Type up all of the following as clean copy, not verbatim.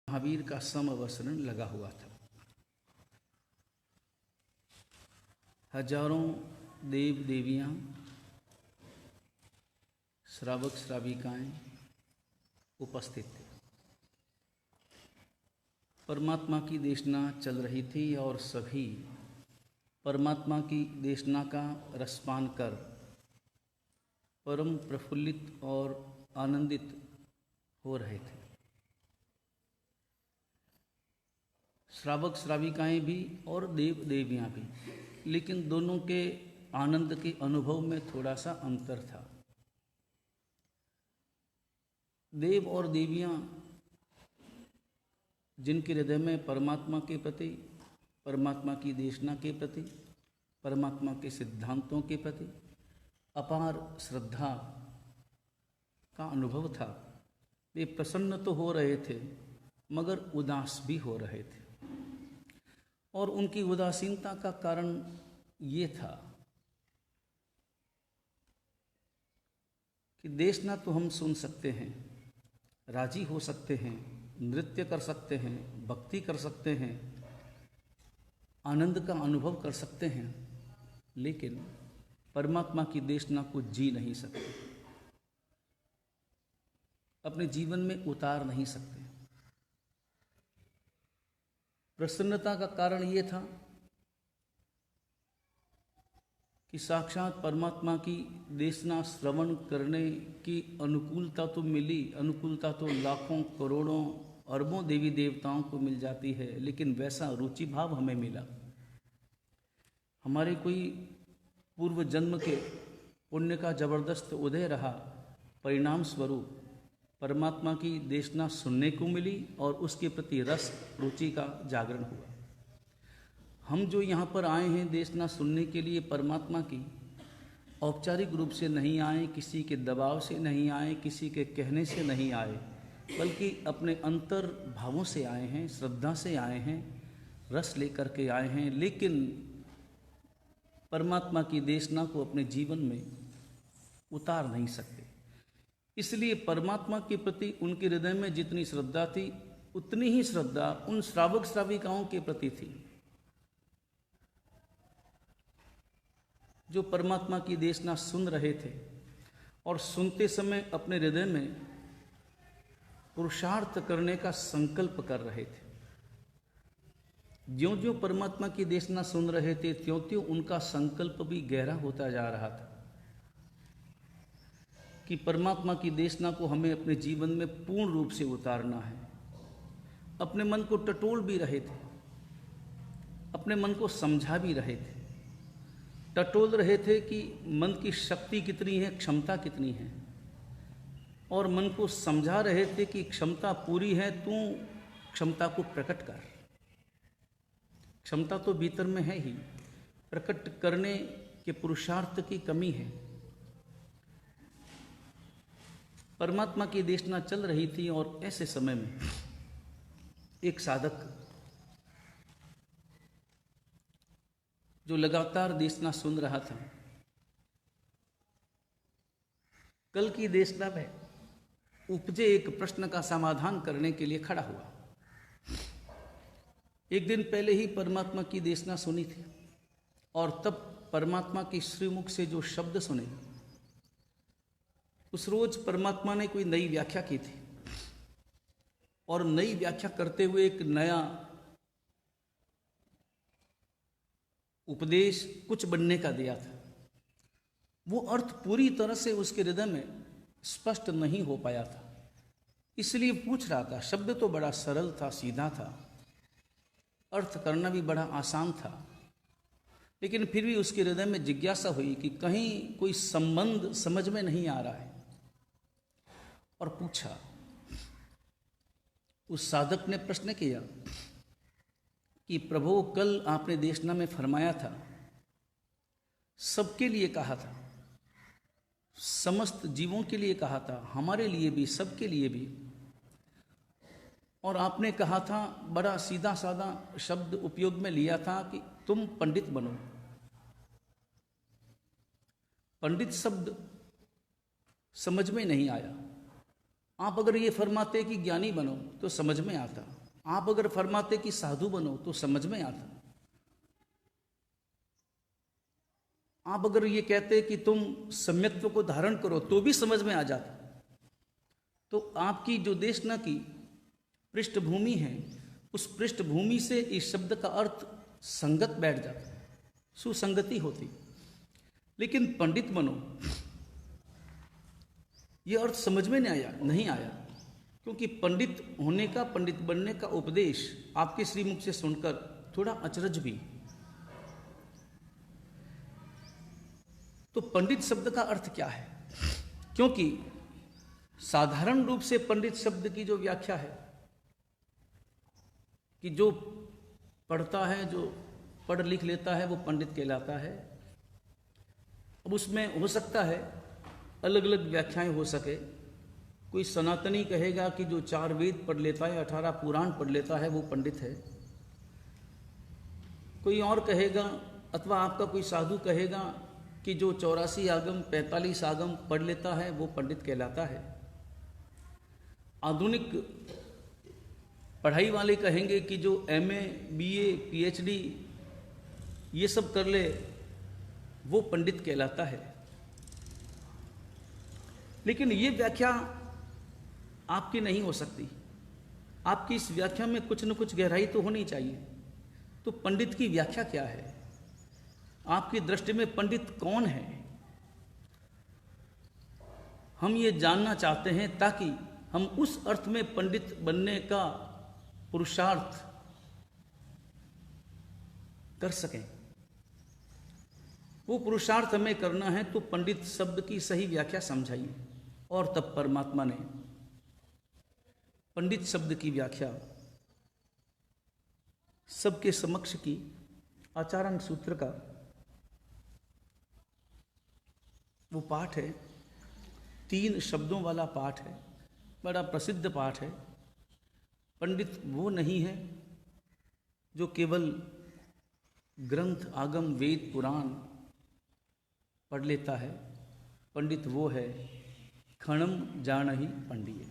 महावीर का समवसरण लगा हुआ था। हजारों देव देवियां, श्रावक श्राविकाएं उपस्थित थे। परमात्मा की देशना चल रही थी और सभी परमात्मा की देशना का रसपान कर परम प्रफुल्लित और आनंदित हो रहे थे। श्रावक श्राविकाएं भी और देव देवियां भी, लेकिन दोनों के आनंद के अनुभव में थोड़ा सा अंतर था। देव और देवियां जिनके हृदय में परमात्मा के प्रति, परमात्मा की देशना के प्रति, परमात्मा के सिद्धांतों के प्रति अपार श्रद्धा का अनुभव था, वे प्रसन्न तो हो रहे थे मगर उदास भी हो रहे थे। और उनकी उदासीनता का कारण ये था कि देशना तो हम सुन सकते हैं, राजी हो सकते हैं, नृत्य कर सकते हैं, भक्ति कर सकते हैं, आनंद का अनुभव कर सकते हैं, लेकिन परमात्मा की देशना को जी नहीं सकते, अपने जीवन में उतार नहीं सकते। प्रसन्नता का कारण ये था कि साक्षात परमात्मा की देशना श्रवण करने की अनुकूलता तो मिली, अनुकूलता तो लाखों करोड़ों अरबों देवी देवताओं को मिल जाती है, लेकिन वैसा रुचि भाव हमें मिला। हमारे कोई पूर्व जन्म के पुण्य का जबरदस्त उदय रहा, परिणाम स्वरूप परमात्मा की देशना सुनने को मिली और उसके प्रति रस रुचि का जागरण हुआ। हम जो यहाँ पर आए हैं देशना सुनने के लिए परमात्मा की, औपचारिक रूप से नहीं आए, किसी के दबाव से नहीं आए, किसी के कहने से नहीं आए, बल्कि अपने अंतर भावों से आए हैं, श्रद्धा से आए हैं, रस लेकर के आए हैं, लेकिन परमात्मा की देशना को अपने जीवन में उतार नहीं सकते। इसलिए परमात्मा के प्रति उनके हृदय में जितनी श्रद्धा थी, उतनी ही श्रद्धा उन श्रावक श्राविकाओं के प्रति थी जो परमात्मा की देशना सुन रहे थे और सुनते समय अपने हृदय में पुरुषार्थ करने का संकल्प कर रहे थे। ज्यों ज्यों परमात्मा की देशना सुन रहे थे, त्यों त्यों उनका संकल्प भी गहरा होता जा रहा था कि परमात्मा की देशना को हमें अपने जीवन में पूर्ण रूप से उतारना है। अपने मन को टटोल भी रहे थे, अपने मन को समझा भी रहे थे, टटोल रहे थे कि मन की शक्ति कितनी है, क्षमता कितनी है, और मन को समझा रहे थे कि क्षमता पूरी है, तू क्षमता को प्रकट कर। क्षमता तो भीतर में है ही, प्रकट करने के पुरुषार्थ की कमी है। परमात्मा की देशना चल रही थी और ऐसे समय में एक साधक जो लगातार देशना सुन रहा था, कल की देशना में उपजे एक प्रश्न का समाधान करने के लिए खड़ा हुआ। एक दिन पहले ही परमात्मा की देशना सुनी थी और तब परमात्मा के श्रीमुख से जो शब्द सुने, उस रोज परमात्मा ने कोई नई व्याख्या की थी और नई व्याख्या करते हुए एक नया उपदेश कुछ बनने का दिया था। वो अर्थ पूरी तरह से उसके हृदय में स्पष्ट नहीं हो पाया था, इसलिए पूछ रहा था। शब्द तो बड़ा सरल था, सीधा था, अर्थ करना भी बड़ा आसान था, लेकिन फिर भी उसके हृदय में जिज्ञासा हुई कि कहीं कोई संबंध समझ में नहीं आ रहा है, और पूछा। उस साधक ने प्रश्न किया कि प्रभु, कल आपने देशना में फरमाया था, सबके लिए कहा था, समस्त जीवों के लिए कहा था, हमारे लिए भी, सबके लिए भी, और आपने कहा था, बड़ा सीधा साधा शब्द उपयोग में लिया था कि तुम पंडित बनो। पंडित शब्द समझ में नहीं आया। आप अगर ये फरमाते कि ज्ञानी बनो तो समझ में आता। आप अगर फरमाते कि साधु बनो तो समझ में आता। आप अगर ये कहते कि तुम सम्यक्त्व को धारण करो तो भी समझ में आ जाता। तो आपकी जो देशना की पृष्ठभूमि है, उस पृष्ठभूमि से इस शब्द का अर्थ संगत बैठ जाता, सुसंगति होती। लेकिन पंडित बनो, यह अर्थ समझ में नहीं आया, क्योंकि पंडित होने का, पंडित बनने का उपदेश आपके श्रीमुख से सुनकर थोड़ा अचरज भी। तो पंडित शब्द का अर्थ क्या है? क्योंकि साधारण रूप से पंडित शब्द की जो व्याख्या है कि जो पढ़ता है, जो पढ़ लिख लेता है, वो पंडित कहलाता है। अब उसमें हो सकता है अलग अलग व्याख्याएं हो सके। कोई सनातनी कहेगा कि जो 4 वेद पढ़ लेता है, 18 पुराण पढ़ लेता है, वो पंडित है। कोई और कहेगा, अथवा आपका कोई साधु कहेगा कि जो 84 आगम, 45 आगम पढ़ लेता है, वो पंडित कहलाता है। आधुनिक पढ़ाई वाले कहेंगे कि जो MA, BA, PhD ये सब कर ले, वो पंडित कहलाता है। लेकिन ये व्याख्या आपकी नहीं हो सकती। आपकी इस व्याख्या में कुछ न कुछ गहराई तो होनी चाहिए। तो पंडित की व्याख्या क्या है? आपकी दृष्टि में पंडित कौन है? हम ये जानना चाहते हैं ताकि हम उस अर्थ में पंडित बनने का पुरुषार्थ कर सकें। वो पुरुषार्थ हमें करना है तो पंडित शब्द की सही व्याख्या समझाइए। और तब परमात्मा ने पंडित शब्द की व्याख्या सबके समक्ष की। आचार्य सूत्र का वो पाठ है, 3 शब्दों वाला पाठ है, बड़ा प्रसिद्ध पाठ है। पंडित वो नहीं है जो केवल ग्रंथ, आगम, वेद, पुराण पढ़ लेता है। पंडित वो है क्षणम जानहि पंडिये,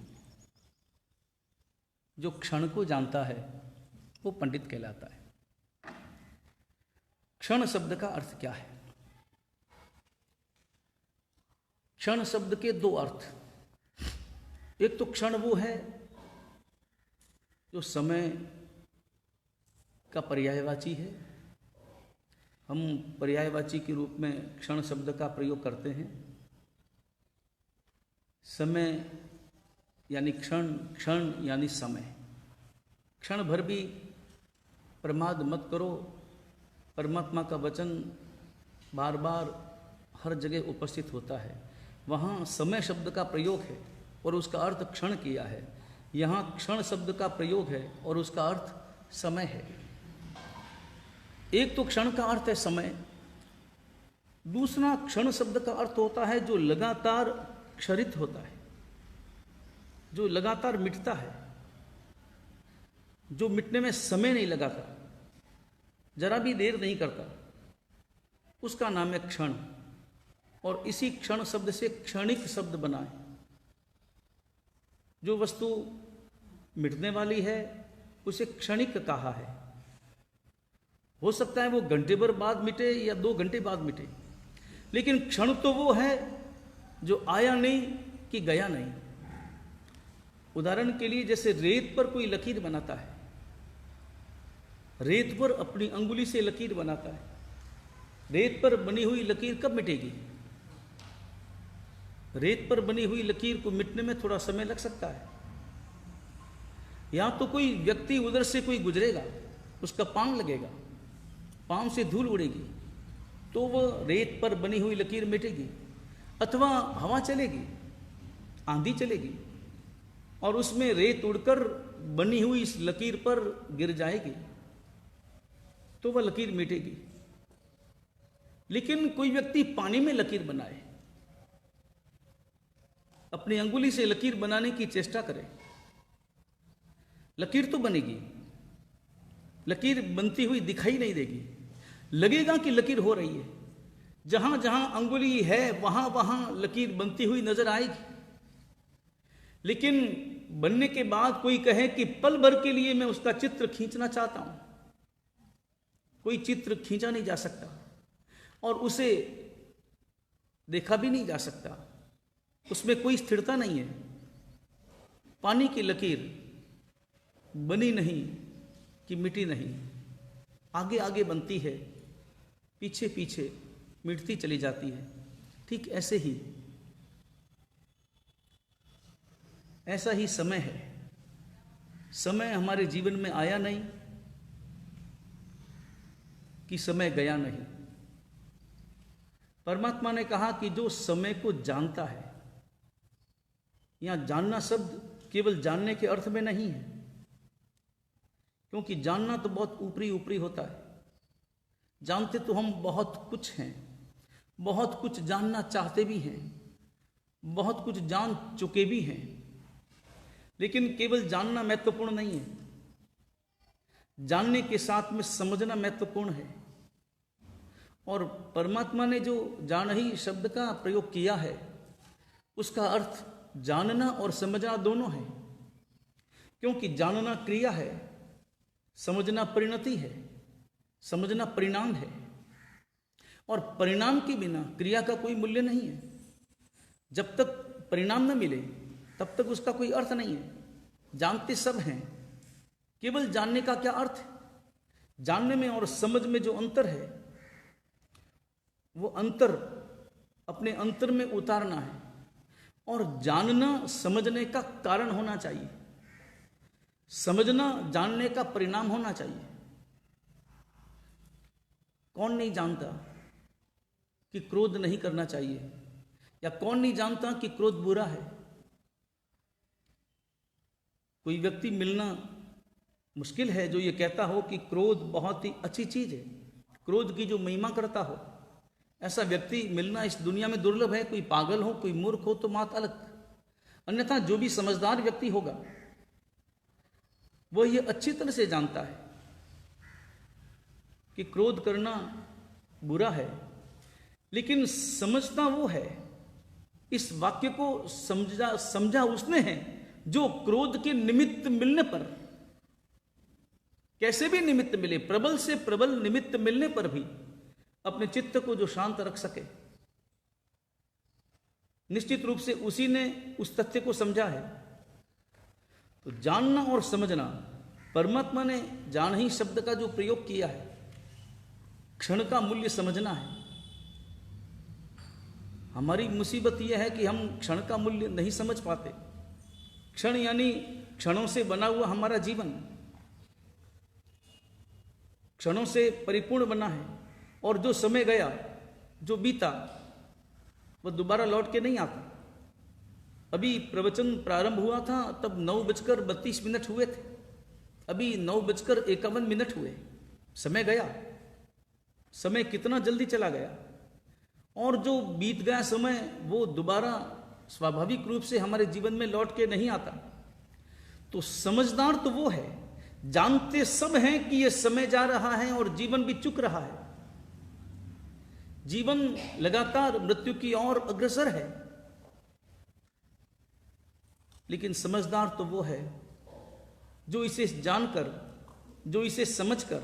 जो क्षण को जानता है वो पंडित कहलाता है। क्षण शब्द का अर्थ क्या है? क्षण शब्द के 2 अर्थ। एक तो क्षण वो है जो समय का पर्यायवाची है। हम पर्यायवाची के रूप में क्षण शब्द का प्रयोग करते हैं। समय यानी क्षण, क्षण यानी समय। क्षण भर भी प्रमाद मत करो। परमात्मा का वचन बार बार हर जगह उपस्थित होता है। वहाँ समय शब्द का प्रयोग है और उसका अर्थ क्षण किया है। यहाँ क्षण शब्द का प्रयोग है और उसका अर्थ समय है। एक तो क्षण का अर्थ है समय, दूसरा क्षण शब्द का अर्थ होता है जो लगातार क्षरित होता है, जो लगातार मिटता है, जो मिटने में समय नहीं लगाता, जरा भी देर नहीं करता, उसका नाम है क्षण। और इसी क्षण शब्द से क्षणिक शब्द बना है। जो वस्तु मिटने वाली है उसे क्षणिक कहा है। हो सकता है वो घंटे भर बाद मिटे या 2 घंटे बाद मिटे, लेकिन क्षण तो वो है जो आया नहीं कि गया नहीं। उदाहरण के लिए जैसे रेत पर कोई लकीर बनाता है, रेत पर अपनी अंगुली से लकीर बनाता है। रेत पर बनी हुई लकीर कब मिटेगी? रेत पर बनी हुई लकीर को मिटने में थोड़ा समय लग सकता है। या तो कोई व्यक्ति उधर से कोई गुजरेगा, उसका पांव लगेगा, पांव से धूल उड़ेगी तो वह रेत पर बनी हुई लकीर मिटेगी। अथवा हवा चलेगी, आंधी चलेगी और उसमें रेत उड़कर बनी हुई इस लकीर पर गिर जाएगी तो वह लकीर मिटेगी। लेकिन कोई व्यक्ति पानी में लकीर बनाए, अपनी अंगुली से लकीर बनाने की चेष्टा करे, लकीर तो बनेगी, लकीर बनती हुई दिखाई नहीं देगी। लगेगा कि लकीर हो रही है, जहां जहां अंगुली है वहां वहां लकीर बनती हुई नजर आएगी। लेकिन बनने के बाद कोई कहे कि पल भर के लिए मैं उसका चित्र खींचना चाहता हूं, कोई चित्र खींचा नहीं जा सकता और उसे देखा भी नहीं जा सकता, उसमें कोई स्थिरता नहीं है। पानी की लकीर बनी नहीं कि मिटी नहीं, आगे आगे बनती है, पीछे पीछे मिटती चली जाती है। ठीक ऐसा ही समय है। समय हमारे जीवन में आया नहीं कि समय गया नहीं। परमात्मा ने कहा कि जो समय को जानता है, यहां जानना शब्द केवल जानने के अर्थ में नहीं है, क्योंकि जानना तो बहुत ऊपरी ऊपरी होता है। जानते तो हम बहुत कुछ हैं, बहुत कुछ जानना चाहते भी हैं, बहुत कुछ जान चुके भी हैं, लेकिन केवल जानना महत्वपूर्ण नहीं है। जानने के साथ में समझना महत्वपूर्ण है। और परमात्मा ने जो जान ही शब्द का प्रयोग किया है, उसका अर्थ जानना और समझना दोनों है, क्योंकि जानना क्रिया है, समझना परिणति है, समझना परिणाम है, और परिणाम के बिना क्रिया का कोई मूल्य नहीं है। जब तक परिणाम न मिले तब तक उसका कोई अर्थ नहीं है। जानते सब हैं, केवल जानने का क्या अर्थ है? जानने में और समझ में जो अंतर है, वो अंतर अपने अंतर में उतारना है, और जानना समझने का कारण होना चाहिए, समझना जानने का परिणाम होना चाहिए। कौन नहीं जानता कि क्रोध नहीं करना चाहिए, या कौन नहीं जानता कि क्रोध बुरा है? कोई व्यक्ति मिलना मुश्किल है जो ये कहता हो कि क्रोध बहुत ही अच्छी चीज है, क्रोध की जो महिमा करता हो। ऐसा व्यक्ति मिलना इस दुनिया में दुर्लभ है। कोई पागल हो, कोई मूर्ख हो तो बात अलग, अन्यथा जो भी समझदार व्यक्ति होगा वो ये अच्छी तरह से जानता है कि क्रोध करना बुरा है, लेकिन समझता वो है। इस वाक्य को समझा उसने है जो क्रोध के निमित्त मिलने पर, कैसे भी निमित्त मिले, प्रबल से प्रबल निमित्त मिलने पर भी अपने चित्त को जो शांत रख सके, निश्चित रूप से उसी ने उस तथ्य को समझा है। तो जानना और समझना, परमात्मा ने जान ही शब्द का जो प्रयोग किया है, क्षण का मूल्य समझना है। हमारी मुसीबत यह है कि हम क्षण का मूल्य नहीं समझ पाते। क्षण यानी क्षणों से बना हुआ हमारा जीवन क्षणों से परिपूर्ण बना है, और जो समय गया, जो बीता, वह दोबारा लौट के नहीं आता। अभी प्रवचन प्रारंभ हुआ था तब 9:32 हुए थे, अभी 9:51 हुए। समय गया, समय कितना जल्दी चला गया, और जो बीत गया समय वो दोबारा स्वाभाविक रूप से हमारे जीवन में लौट के नहीं आता। तो समझदार तो वो है, जानते सब हैं कि ये समय जा रहा है और जीवन भी चुक रहा है, जीवन लगातार मृत्यु की ओर अग्रसर है। लेकिन समझदार तो वो है जो इसे जानकर, जो इसे समझकर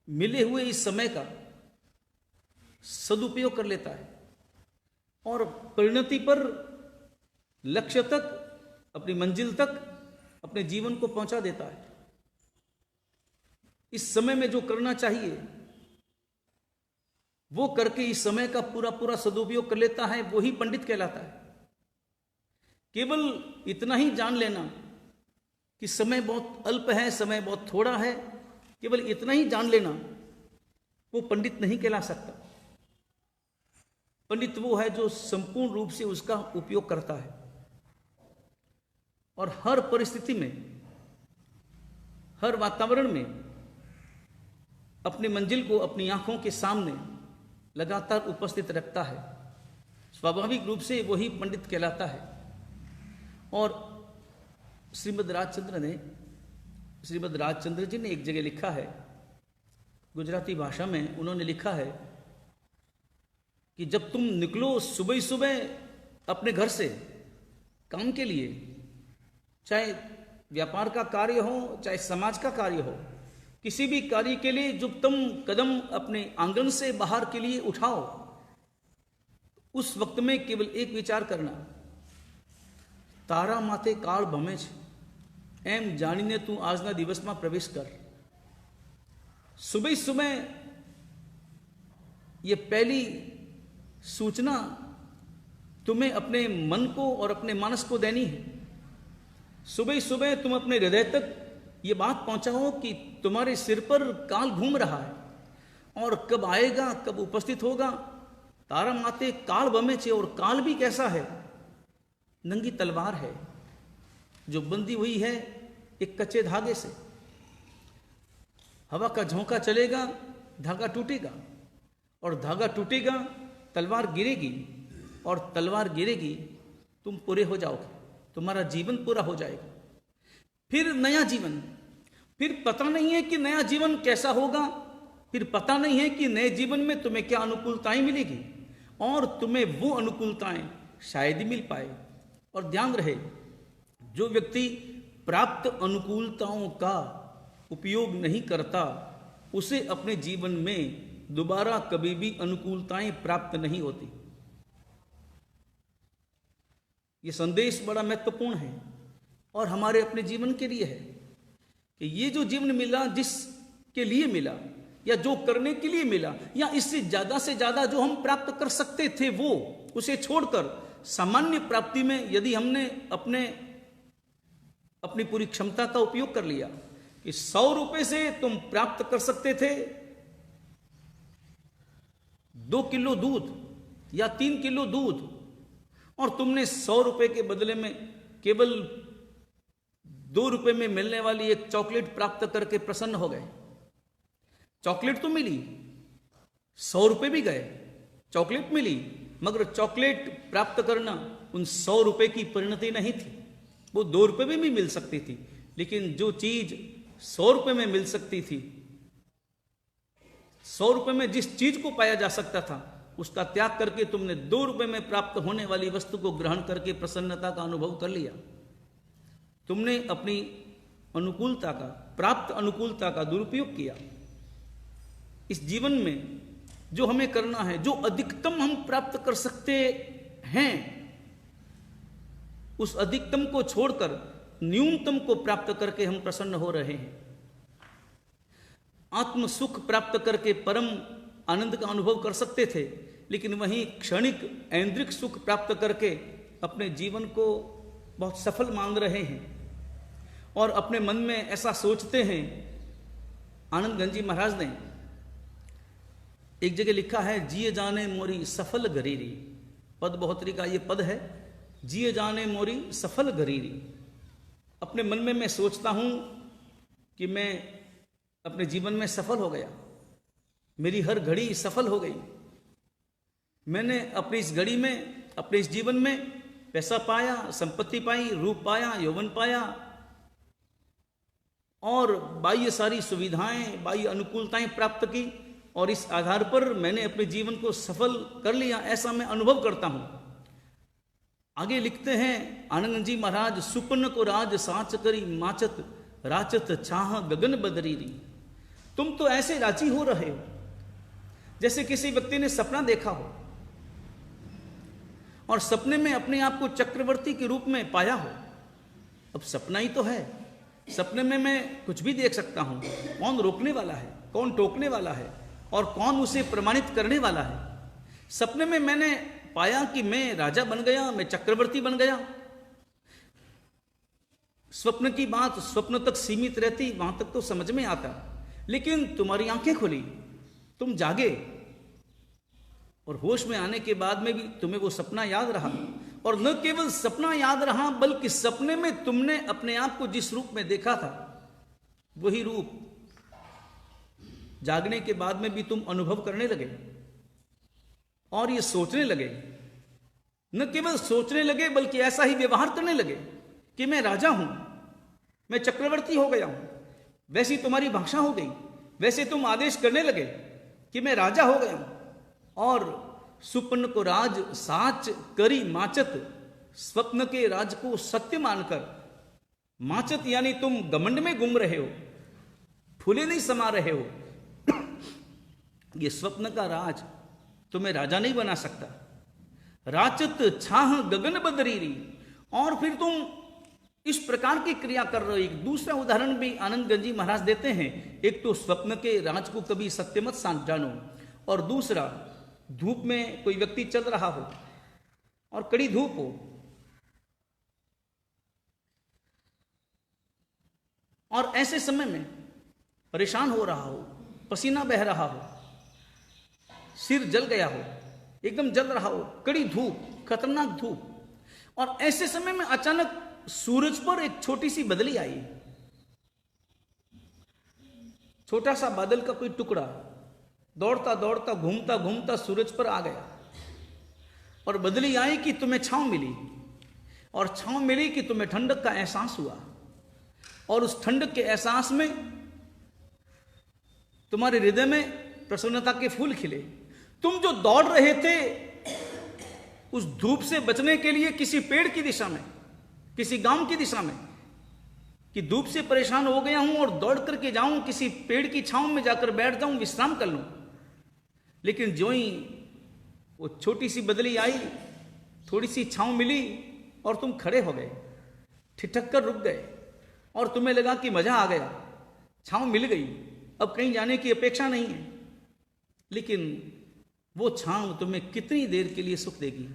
मिले हुए इस समय का सदुपयोग कर लेता है और परिणति पर, लक्ष्य तक, अपनी मंजिल तक अपने जीवन को पहुंचा देता है। इस समय में जो करना चाहिए वो करके इस समय का पूरा पूरा सदुपयोग कर लेता है, वो ही पंडित कहलाता है। केवल इतना ही जान लेना कि समय बहुत अल्प है, समय बहुत थोड़ा है, केवल इतना ही जान लेना, वो पंडित नहीं कहला सकता। पंडित वो है जो संपूर्ण रूप से उसका उपयोग करता है और हर परिस्थिति में, हर वातावरण में अपनी मंजिल को अपनी आंखों के सामने लगातार उपस्थित रखता है। स्वाभाविक रूप से वही पंडित कहलाता है। और श्रीमद् राजचंद्र जी ने एक जगह लिखा है, गुजराती भाषा में उन्होंने लिखा है कि जब तुम निकलो सुबह सुबह अपने घर से काम के लिए, चाहे व्यापार का कार्य हो, चाहे समाज का कार्य हो, किसी भी कार्य के लिए जो तुम कदम अपने आंगन से बाहर के लिए उठाओ, उस वक्त में केवल एक विचार करना, तारा माथे काल भमे छे एम जानीने तू आजना दिवस में प्रवेश कर। सुबह सुबह ये पहली सूचना तुम्हें अपने मन को और अपने मानस को देनी है। सुबह सुबह तुम अपने हृदय तक ये बात पहुंचाओ कि तुम्हारे सिर पर काल घूम रहा है और कब आएगा, कब उपस्थित होगा। तारा माते काल बमे छे, और काल भी कैसा है? नंगी तलवार है जो बंधी हुई है एक कच्चे धागे से। हवा का झोंका चलेगा, धागा टूटेगा, और धागा टूटेगा, तलवार गिरेगी, और तलवार गिरेगी, तुम पूरे हो जाओगे, तुम्हारा जीवन पूरा हो जाएगा। फिर नया जीवन, फिर पता नहीं है कि नया जीवन कैसा होगा, फिर पता नहीं है कि नए जीवन में तुम्हें क्या अनुकूलताएं मिलेगी, और तुम्हें वो अनुकूलताएं शायद ही मिल पाए। और ध्यान रहे, जो व्यक्ति प्राप्त अनुकूलताओं का उपयोग नहीं करता, उसे अपने जीवन में दोबारा कभी भी अनुकूलताएं प्राप्त नहीं होती। ये संदेश बड़ा महत्वपूर्ण है और हमारे अपने जीवन के लिए है कि ये जो जीवन मिला, जिसके लिए मिला, या जो करने के लिए मिला, या इससे ज्यादा जो हम प्राप्त कर सकते थे, वो उसे छोड़कर सामान्य प्राप्ति में यदि हमने अपनी पूरी क्षमता का उपयोग कर लिया कि 100 रुपए से तुम प्राप्त कर सकते थे 2 किलो दूध या 3 किलो दूध, और तुमने 100 रुपए के बदले में केवल 2 रुपए में मिलने वाली एक चॉकलेट प्राप्त करके प्रसन्न हो गए। चॉकलेट तो मिली, 100 रुपए भी गए, चॉकलेट मिली, मगर चॉकलेट प्राप्त करना उन 100 रुपए की परिणति नहीं थी। वो 2 रुपए में भी मिल सकती थी, लेकिन जो चीज 100 रुपए में मिल सकती थी, 100 रुपए में जिस चीज को पाया जा सकता था, उसका त्याग करके तुमने 2 रुपए में प्राप्त होने वाली वस्तु को ग्रहण करके प्रसन्नता का अनुभव कर लिया। तुमने अपनी अनुकूलता का, प्राप्त अनुकूलता का दुरुपयोग किया। इस जीवन में जो हमें करना है, जो अधिकतम हम प्राप्त कर सकते हैं, उस अधिकतम को छोड़कर न्यूनतम को प्राप्त करके हम प्रसन्न हो रहे हैं। आत्म सुख प्राप्त करके परम आनंद का अनुभव कर सकते थे, लेकिन वहीं क्षणिक ऐन्द्रिक सुख प्राप्त करके अपने जीवन को बहुत सफल मान रहे हैं और अपने मन में ऐसा सोचते हैं। आनंद गंजी महाराज ने एक जगह लिखा है, जिए जाने मोरी सफल गरीरी। पद बहुतरी का ये पद है, जिए जाने मोरी सफल गरीरी। अपने मन में मैं सोचता हूं कि मैं अपने जीवन में सफल हो गया, मेरी हर घड़ी सफल हो गई। मैंने अपनी इस घड़ी में, अपने इस जीवन में पैसा पाया, संपत्ति पाई, रूप पाया, यौवन पाया, और बाह्य सारी सुविधाएं, बाह्य अनुकूलताएं प्राप्त की, और इस आधार पर मैंने अपने जीवन को सफल कर लिया, ऐसा मैं अनुभव करता हूं। आगे लिखते हैं आनंद जी महाराज, सुपन को राज साच करी माचत राचत छाह गगन बदरीरी। तुम तो ऐसे राजी हो रहे हो जैसे किसी व्यक्ति ने सपना देखा हो और सपने में अपने आप को चक्रवर्ती के रूप में पाया हो। अब सपना ही तो है, सपने में मैं कुछ भी देख सकता हूं। कौन रोकने वाला है, कौन टोकने वाला है, और कौन उसे प्रमाणित करने वाला है? सपने में मैंने पाया कि मैं राजा बन गया, मैं चक्रवर्ती बन गया। स्वप्न की बात स्वप्न तक सीमित रहती, वहां तक तो समझ में आता, लेकिन तुम्हारी आंखें खुली, तुम जागे, और होश में आने के बाद में भी तुम्हें वो सपना याद रहा। और न केवल सपना याद रहा, बल्कि सपने में तुमने अपने आप को जिस रूप में देखा था, वही रूप जागने के बाद में भी तुम अनुभव करने लगे और ये सोचने लगे। न केवल सोचने लगे, बल्कि ऐसा ही व्यवहार करने लगे कि मैं राजा हूं, मैं चक्रवर्ती हो गया हूं। वैसी तुम्हारी भाषा हो गई, वैसे तुम आदेश करने लगे कि मैं राजा हो गया हूं। और सुपन को राज साच करी माचत, स्वप्न के राज को सत्य मानकर माचत यानी तुम घमंड में गुम रहे हो, फूले नहीं समा रहे हो। ये स्वप्न का राज तुम्हें राजा नहीं बना सकता। राचत छाह गगन बदरीरी, और फिर तुम इस प्रकार की क्रिया कर रहे हो। एक दूसरा उदाहरण भी आनंद गंजी महाराज देते हैं। एक तो स्वप्न के राज को कभी सत्य मत जानो, और दूसरा धूप में कोई व्यक्ति चल रहा हो और कड़ी धूप हो, और ऐसे समय में परेशान हो रहा हो, पसीना बह रहा हो, सिर जल गया हो, एकदम जल रहा हो, कड़ी धूप, खतरनाक धूप, और ऐसे समय में अचानक सूरज पर एक छोटी सी बदली आई। छोटा सा बादल का कोई टुकड़ा दौड़ता दौड़ता घूमता घूमता सूरज पर आ गया, और बदली आई कि तुम्हें छांव मिली, और छांव मिली कि तुम्हें ठंडक का एहसास हुआ, और उस ठंडक के एहसास में तुम्हारे हृदय में प्रसन्नता के फूल खिले। तुम जो दौड़ रहे थे उस धूप से बचने के लिए किसी पेड़ की दिशा में, किसी गांव की दिशा में, कि धूप से परेशान हो गया हूं और दौड़ करके जाऊं, किसी पेड़ की छांव में जाकर बैठ जाऊं, विश्राम कर लूं। लेकिन जो ही वो छोटी सी बदली आई, थोड़ी सी छांव मिली, और तुम खड़े हो गए, ठिठक कर रुक गए, और तुम्हें लगा कि मजा आ गया, छांव मिल गई, अब कहीं जाने की अपेक्षा नहीं है। लेकिन वो छांव तुम्हें कितनी देर के लिए सुख देगी,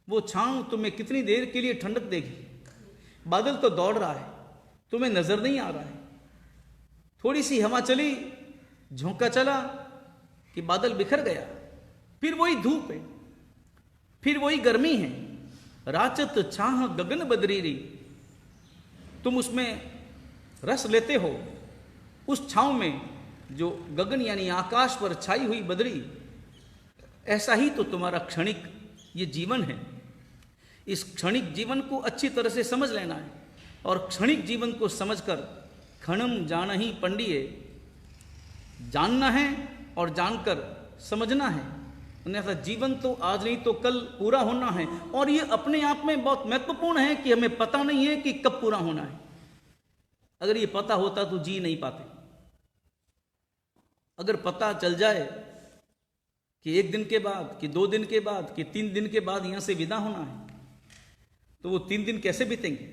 वो छांव तुम्हें कितनी देर के लिए ठंडक देगी। बादल तो दौड़ रहा है, तुम्हें नजर नहीं आ रहा है। थोड़ी सी हवा चली, झोंका चला कि बादल बिखर गया, फिर वही धूप है, फिर वही गर्मी है। राचत छाह गगन बदरीरी, तुम उसमें रस लेते हो। उस छांव में जो गगन यानी आकाश पर छाई हुई बदरी, ऐसा ही तो तुम्हारा क्षणिक ये जीवन है। इस क्षणिक जीवन को अच्छी तरह से समझ लेना है, और क्षणिक जीवन को समझकर क्षणम जान ही पंडिये, जानना है और जानकर समझना है। अन्यथा जीवन तो आज नहीं तो कल पूरा होना है, और ये अपने आप में बहुत महत्वपूर्ण है कि हमें पता नहीं है कि कब पूरा होना है। अगर ये पता होता तो जी नहीं पाते। अगर पता चल जाए कि 1 दिन के बाद, कि 2 दिन के बाद, कि 3 दिन के बाद यहां से विदा होना है, तो वो 3 दिन कैसे बीतेंगे।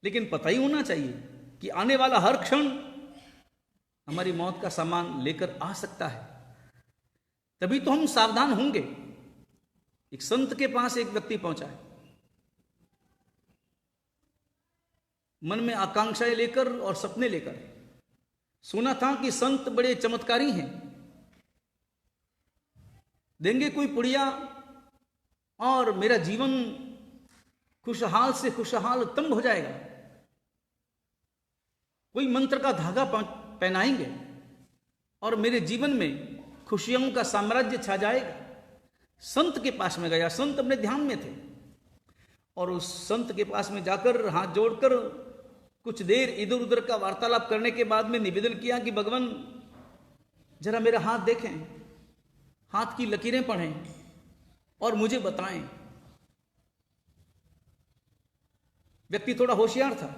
लेकिन पता ही होना चाहिए कि आने वाला हर क्षण हमारी मौत का सामान लेकर आ सकता है, तभी तो हम सावधान होंगे। एक संत के पास एक व्यक्ति पहुंचा है, मन में आकांक्षाएं लेकर और सपने लेकर। सुना था कि संत बड़े चमत्कारी हैं, देंगे कोई पुड़िया और मेरा जीवन खुशहाल से खुशहाल तंग हो जाएगा। कोई मंत्र का धागा पहनाएंगे और मेरे जीवन में खुशियों का साम्राज्य छा जाएगा। संत के पास में गया, संत अपने ध्यान में थे, और उस संत के पास में जाकर हाथ जोड़कर कुछ देर इधर उधर का वार्तालाप करने के बाद में निवेदन किया कि भगवान जरा मेरा हाथ देखें, हाथ की लकीरें पढ़ें और मुझे बताएं। व्यक्ति थोड़ा होशियार था।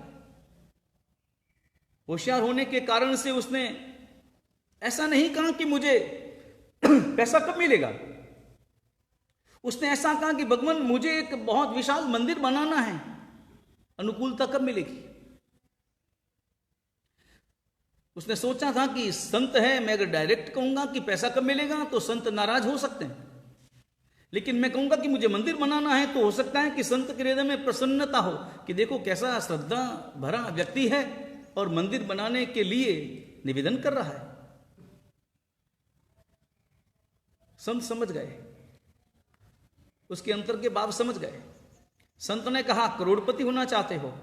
होशियार होने के कारण से उसने ऐसा नहीं कहा कि मुझे पैसा कब मिलेगा। उसने ऐसा कहा कि भगवान मुझे एक बहुत विशाल मंदिर बनाना है, अनुकूलता कब मिलेगी। उसने सोचा था कि संत है, मैं अगर डायरेक्ट कहूंगा कि पैसा कब मिलेगा तो संत नाराज हो सकते हैं, लेकिन मैं कहूंगा कि मुझे मंदिर बनाना है तो हो सकता है कि संत के हृदय में प्रसन्नता हो कि देखो कैसा श्रद्धा भरा व्यक्ति है और मंदिर बनाने के लिए निवेदन कर रहा है। संत समझ गए, उसके अंतर के भाव समझ गए। संत ने कहा करोड़पति होना चाहते हो,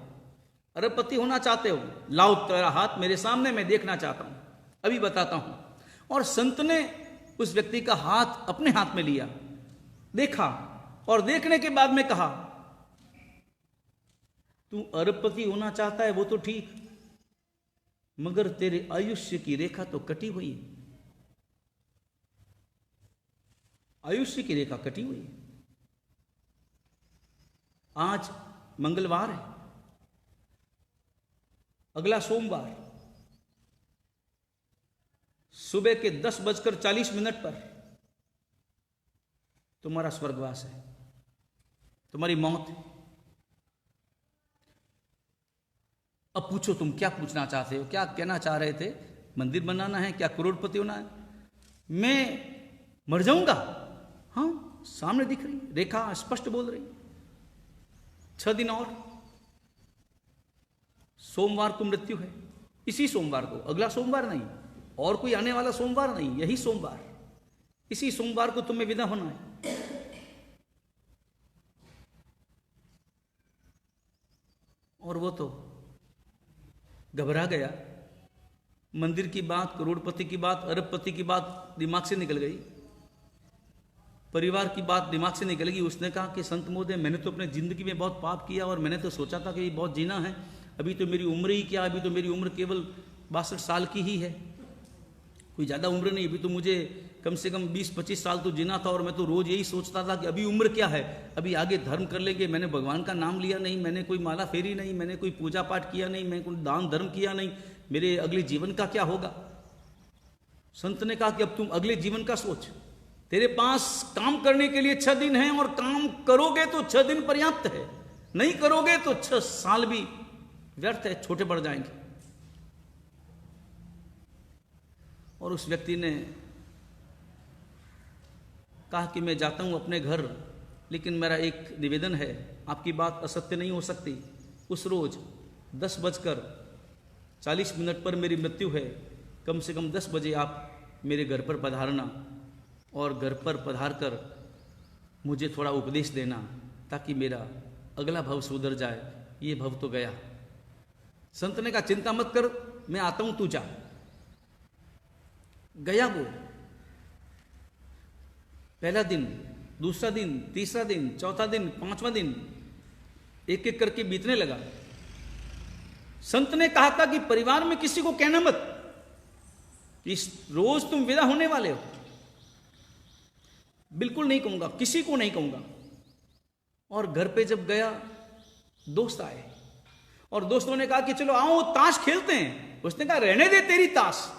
अरबपति होना चाहते हो, लाओ तेरा हाथ मेरे सामने, मैं देखना चाहता हूं, अभी बताता हूं। और संत ने उस व्यक्ति का हाथ अपने हाथ में लिया, देखा, और देखने के बाद में कहा तू अरबपति होना चाहता है वो तो ठीक, मगर तेरे आयुष्य की रेखा तो कटी हुई है। आयुष्य की रेखा कटी हुई है। आज मंगलवार है, अगला सोमवार सुबह के 10:40 पर तुम्हारा स्वर्गवास है, तुम्हारी मौत है। अब पूछो तुम क्या पूछना चाहते हो, क्या कहना चाह रहे थे? मंदिर बनाना है क्या? करोड़पति होना है? मैं मर जाऊंगा? हाँ, सामने दिख रही रेखा, स्पष्ट बोल रही। 6 दिन और, सोमवार को मृत्यु है, इसी सोमवार को, अगला सोमवार नहीं, और कोई आने वाला सोमवार नहीं, यही सोमवार, इसी सोमवार को तुम्हें विदा होना है। और वो तो घबरा गया। मंदिर की बात, करोड़पति की बात, अरबपति की बात दिमाग से निकल गई, परिवार की बात दिमाग से निकल गई। उसने कहा कि संत महोदय, मैंने तो अपने जिंदगी में बहुत पाप किया और मैंने तो सोचा था कि ये बहुत जीना है, अभी तो मेरी उम्र ही क्या, अभी तो मेरी उम्र केवल 62 साल की ही है, कोई ज़्यादा उम्र नहीं, अभी तो मुझे कम से कम 20-25 साल तो जीना था। और मैं तो रोज़ यही सोचता था कि अभी उम्र क्या है, अभी आगे धर्म कर लेंगे। मैंने भगवान का नाम लिया नहीं, मैंने कोई माला फेरी नहीं, मैंने कोई पूजा पाठ किया नहीं, मैंने कोई दान धर्म किया नहीं, मेरे अगले जीवन का क्या होगा? संत ने कहा कि अब तुम अगले जीवन का सोच, तेरे पास काम करने के लिए 6 दिन हैं, और काम करोगे तो 6 दिन पर्याप्त है, नहीं करोगे तो 6 साल भी व्यर्थ है, छोटे पड़ जाएंगे। और उस व्यक्ति ने कहा कि मैं जाता हूं अपने घर, लेकिन मेरा एक निवेदन है, आपकी बात असत्य नहीं हो सकती। उस रोज 10:40 पर मेरी मृत्यु है, कम से कम 10 बजे आप मेरे घर पर पधारना, और घर पर पधार कर मुझे थोड़ा उपदेश देना, ताकि मेरा अगला भव सुधर जाए, ये भव तो गया। संत ने कहा चिंता मत कर, मैं आता हूं, तू जा। गया वो, पहला दिन, दूसरा दिन, तीसरा दिन, चौथा दिन, 5वां दिन, एक एक करके बीतने लगा। संत ने कहा था कि परिवार में किसी को कहना मत कि रोज तुम विदा होने वाले हो, बिल्कुल नहीं कहूंगा, किसी को नहीं कहूंगा। और घर पे जब गया, दोस्त आए और दोस्तों ने कहा कि चलो आओ ताश खेलते हैं। उसने कहा रहने दे तेरी ताश।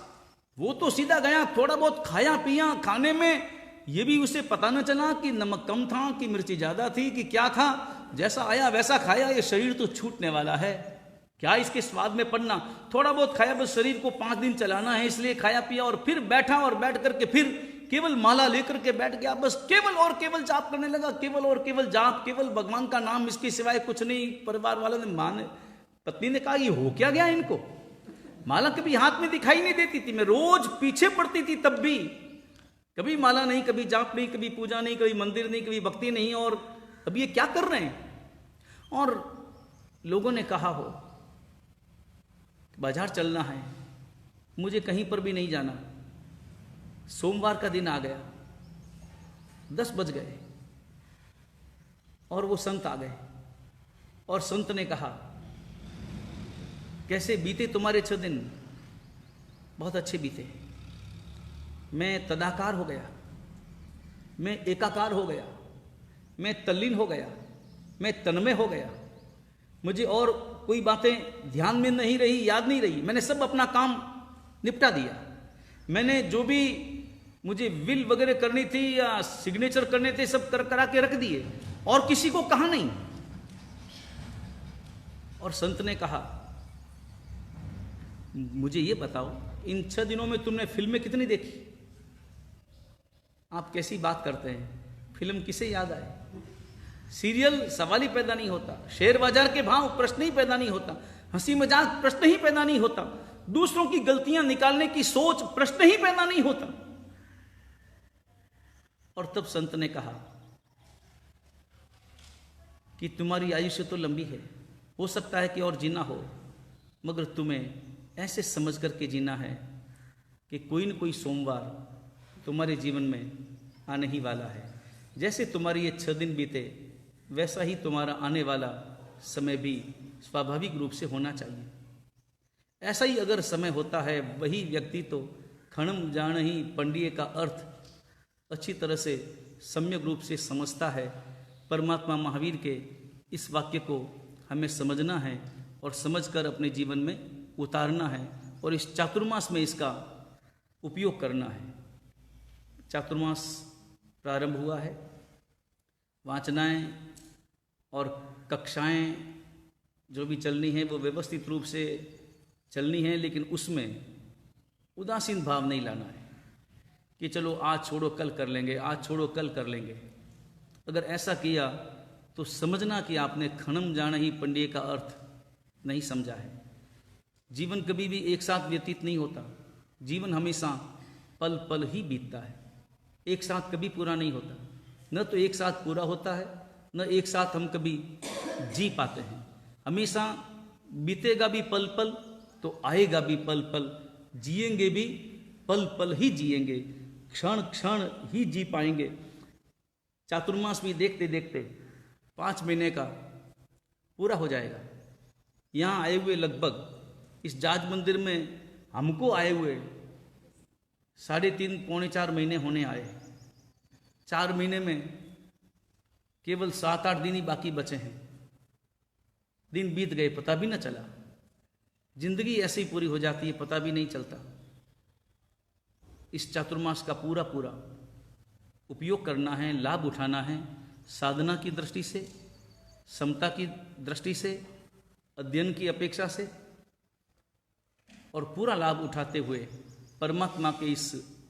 वो तो सीधा गया, थोड़ा बहुत खाया पिया, खाने में ये भी उसे पता न चला कि नमक कम था कि मिर्ची ज्यादा थी कि क्या था, जैसा आया वैसा खाया। ये शरीर तो छूटने वाला है, क्या इसके स्वाद में पड़ना। थोड़ा बहुत खाया, बस शरीर को 5 दिन चलाना है, इसलिए खाया पिया। और फिर बैठा, और बैठ करके फिर केवल माला लेकर के बैठ गया, बस केवल और केवल जाप करने लगा, केवल और केवल जाप, केवल भगवान का नाम, इसके सिवाय कुछ नहीं। परिवार वालों ने, माने पत्नी ने कहा ये हो क्या गया इनको, माला कभी हाथ में दिखाई नहीं देती थी, मैं रोज पीछे पड़ती थी, तब भी कभी माला नहीं, कभी जाप नहीं, कभी पूजा नहीं, कभी मंदिर नहीं, कभी भक्ति नहीं, और अब ये क्या कर रहे हैं। और लोगों ने कहा हो बाजार चलना है, मुझे कहीं पर भी नहीं जाना। सोमवार का दिन आ गया, 10 बज गए और वो संत आ गए। और संत ने कहा कैसे बीते तुम्हारे 6 दिन? बहुत अच्छे बीते। मैं तदाकार हो गया, मैं एकाकार हो गया, मैं तल्लीन हो गया, मैं तन्मय हो गया। मुझे और कोई बातें ध्यान में नहीं रही, याद नहीं रही। मैंने सब अपना काम निपटा दिया। मैंने जो भी मुझे विल वगैरह करनी थी या सिग्नेचर करने थे, सब करा के रख दिए, और किसी को कहा नहीं। और संत ने कहा मुझे ये बताओ, इन 6 दिनों में तुमने फिल्में कितनी देखी? आप कैसी बात करते हैं, फिल्म किसे याद आए? सीरियल सवाल ही पैदा नहीं होता, शेयर बाजार के भाव प्रश्न ही पैदा नहीं होता, हंसी मजाक प्रश्न ही पैदा नहीं होता, दूसरों की गलतियां निकालने की सोच प्रश्न ही पैदा नहीं होता। और तब संत ने कहा कि तुम्हारी आयुष्य तो लंबी है, हो सकता है कि और जीना हो, मगर तुम्हें ऐसे समझ करके जीना है कि कोई न कोई सोमवार तुम्हारे जीवन में आने ही वाला है। जैसे तुम्हारे ये 6 दिन बीते, वैसा ही तुम्हारा आने वाला समय भी स्वाभाविक रूप से होना चाहिए। ऐसा ही अगर समय होता है, वही व्यक्ति तो खणम जान ही पंडिये का अर्थ अच्छी तरह से सम्यक रूप से समझता है। परमात्मा महावीर के इस वाक्य को हमें समझना है और समझकर अपने जीवन में उतारना है और इस चातुर्मास में इसका उपयोग करना है। चातुर्मास प्रारंभ हुआ है, वाचनाएं और कक्षाएं जो भी चलनी है वो व्यवस्थित रूप से चलनी है, लेकिन उसमें उदासीन भाव नहीं लाना है कि चलो आज छोड़ो कल कर लेंगे, आज छोड़ो कल कर लेंगे। अगर ऐसा किया तो समझना कि आपने खणम जान ही पंडिये का अर्थ नहीं समझा है। जीवन कभी भी एक साथ व्यतीत नहीं होता, जीवन हमेशा पल पल ही बीतता है, एक साथ कभी पूरा नहीं होता। न तो एक साथ पूरा होता है, न एक साथ हम कभी जी पाते हैं। हमेशा बीतेगा भी पल पल तो आएगा भी पल पल, जिएंगे भी पल पल ही जिएंगे, क्षण क्षण ही जी पाएंगे। चातुर्मास भी देखते देखते 5 महीने का पूरा हो जाएगा। यहाँ आए हुए लगभग इस जाज मंदिर में हमको आए हुए 3.5 पौने 4 महीने होने आए। 4 महीने में केवल 7-8 दिन ही बाकी बचे हैं। दिन बीत गए, पता भी न चला। जिंदगी ऐसे ही पूरी हो जाती है, पता भी नहीं चलता। इस चातुर्मास का पूरा पूरा उपयोग करना है, लाभ उठाना है, साधना की दृष्टि से, समता की दृष्टि से, अध्ययन की अपेक्षा से, और पूरा लाभ उठाते हुए परमात्मा के इस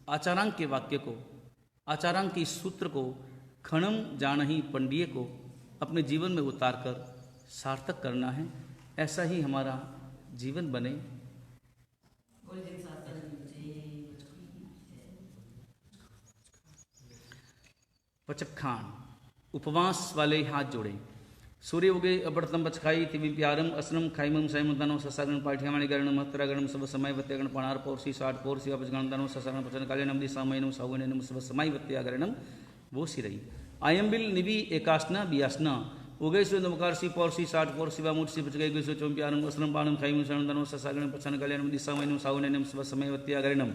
आचारांक के वाक्य को, आचारांक के इस सूत्र को, खणम जानहि पंडिये को अपने जीवन में उतारकर सार्थक करना है। ऐसा ही हमारा जीवन बने। पचखान, उपवास वाले हाथ जोड़े। सूर्य उगे अपर्तम बचखाई तिवि प्यारम असनम खाइमम सैमतनो ससागण पाठ्यमाणि गणम महत्तरागणम सब समय वत्यागण पणार पौर्षि 60 पौर्षि अपजगणतनो ससागण पचन कालेनम दिसामयनम सावनम सब समय वत्यागणम वो सिरई आयम्बिल निवि एकासना बियासना उगे सो नमकारसी पौर्षि 60 पौर्षि वा मूर्षि पचगै गै सो चोम प्यारम असनम पाणम खाइमम सैमतनो ससागण पचन कालेनम दिसामयनम सावनम सब समय वत्यागणम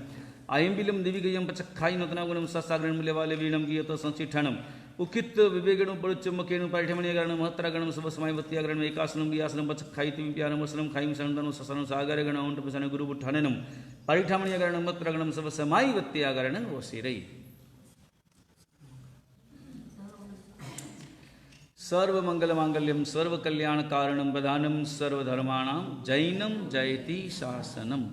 आयम्बिलम दिविगयम पचखाई नतनागुणम ससागण मूल्यवाले वीणम गियत संचिठणम उकित विवेगण परुचमकेण पाठ्यमणिगण महत्तरगण सब समायवत्यागण एकासनम बियासनम पचखाई तिवि प्यारम असनम खाइम सनदनो ससनम सागरगण औंट पसन गुरु बुठाननम पाठ्यमणिगण महत्तरगण सब समायवत्यागण वसिरई। सर्वमंगल मांगल्यम सर्वकल्याण कारणम प्रधानम सर्वधर्माणां जैनम जयति शासनम।